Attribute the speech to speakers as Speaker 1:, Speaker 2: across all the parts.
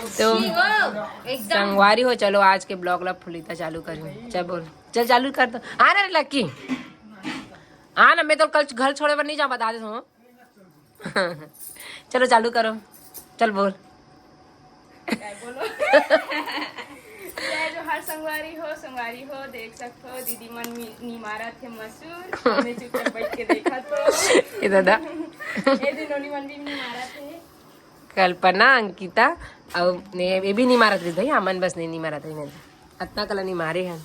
Speaker 1: तो संगवारी हो, चलो आज के ब्लॉग ला फुलीता चालू करी। चल बोल, चल चालू कर दो। आ ना लक्की, आ ना, मैं तो कल घर छोड़े पर नहीं जा, बता दे तुम। चलो चालू करो, चल बोल।
Speaker 2: बोलो। जो हर संगवारी हो देख सकते हो, दीदी मन निमारा थे मसूर, हमने चुपचाप बैठ के देखा तो
Speaker 1: ये दादा
Speaker 2: ये दिनों मन भी निमारा थे।
Speaker 1: कल्पना, अंकिता और ये भी नहीं मारा थे भाई, अमन बस नहीं मारा था इन्हें, इतना कला नहीं मारे हैं।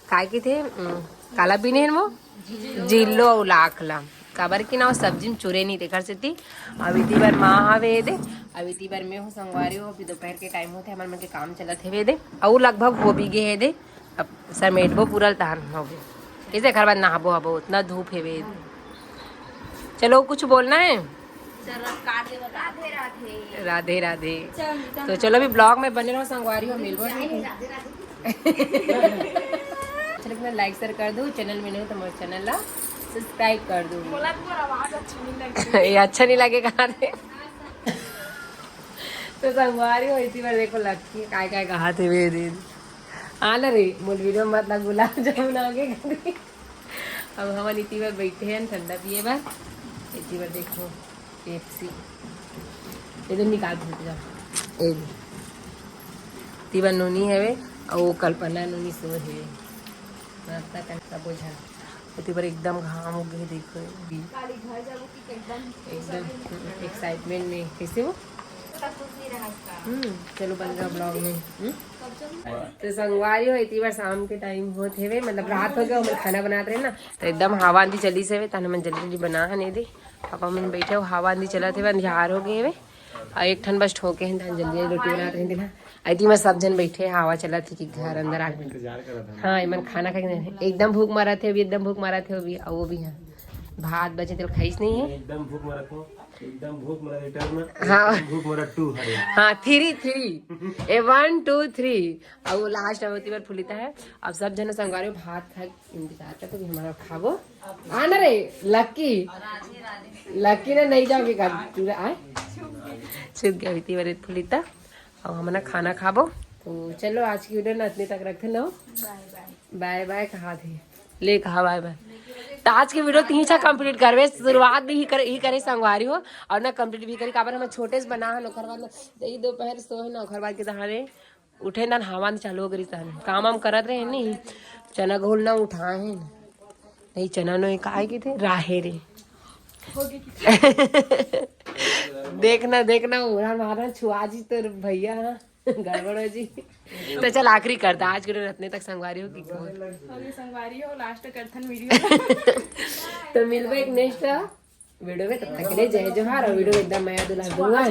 Speaker 1: काय के थे काला पीने हैं वो जिलो और लाखला काबर की ना वो सब्जी में चुरे नहीं थे घर से थी। अब इतनी बार माँ हवे दे, अब इतनी बार मैं हूँ संगवारी हो, अभी दोपहर के टाइम होते हमारे मन के काम चला थे वे दे, और लगभग हो भी गए है दे। अब समेटबो पूरा तान हो गए इसे घर बाद नहाबो हबो, उतना धूप है वे। चलो कुछ बोलना है? राधे राधे। तो चलो अभी ब्लॉग में बने रहो, संगवारी हो मिलबो। चलो अपना लाइक शेयर कर दो, चैनल में नहीं हो तो मेरे चैनल ला सब्सक्राइब कर दो। ये अच्छा नहीं लगेगा रे। तो संगवारी हो इसी बार देखो लक्की काय काय कहा थे वे दिन आना रे मोल वीडियो मत लग, गुलाब जामुन आगे कर। अब हम इतनी बार बैठे हैं ठंडा पिए बार, इतनी बार देखो पेप्सी इधर निकाल जा तीबर नूनी है वे, और वो कल्पना नूनी सो है नाश्ता करता बोझा। इतनी बार एकदम घाम हो गए देखो, एकदम एक्साइटमेंट में कैसे वो। चलो बन गया ब्लॉग में। तो संगवारी हो इतनी बार शाम के टाइम होते हुए, मतलब रात हो गया और खाना बनाते रहे ना, तो एकदम हवा आंधी चली से तन मन जल्दी जल्दी बना नहीं दे। पापा मन बैठे हो, हवा आंधी चला थे अंधियार हो गए वे, और एक ठन बस ठोके हैं जल्दी जल्दी रोटी बना रहे थे ना। आई मैं सब जन बैठे हवा चला थी कि घर अंदर आ गए। हाँ मन खाना खाए एकदम भूख मारा थे अभी, एकदम भूख मारा थे अभी, और वो भी है भात बचे तो खाइस नहीं है,
Speaker 3: एकदम भूख मारा था, एकदम भूख मारा रिटर्न।
Speaker 1: हाँ
Speaker 3: भूख मारा 2
Speaker 1: हाँ 3 ए 1 2 3 और वो लास्ट होती बार फुलिता है। अब सब जन संगवारी भात खा इंतजार करते कि हमारा खाबो। आना रे लक्की, लक्की ने नहीं जाओगे घर पूरा आए छुप गया इतनी बार फुलिता, और हमारा खाना खाबो। तो चलो आज की वीडियो ना इतने तक रखे ना, बाय बाय कहा थे ले कहा बाय बाय। तो आज की वीडियो तीन सा कंप्लीट करवे, शुरुआत भी ही करे संगवारी हो और ना कंप्लीट भी करी काबर हम छोटे से बना है ओखर बाद दही दोपहर सोए ना ओखर बाद के तहारे उठे ना हवा चालू हो गई तहन काम हम करत रहे नहीं, चना घोल ना उठाए हैं नहीं, चना नो काय की थे राहे रे। देखना देखना उड़ा मारा छुआ जी तो भैया गड़बड़ हो जी। तो चल आखिरी करता आज के रत्ने तक संगवारी हो की
Speaker 2: संगवारी हो लास्ट करथन वीडियो।
Speaker 1: तो मिलबे एक नेक्स्ट वीडियो में, तब तक के लिए जय जोहार। और वीडियो एकदम मैं दुला दूंगा।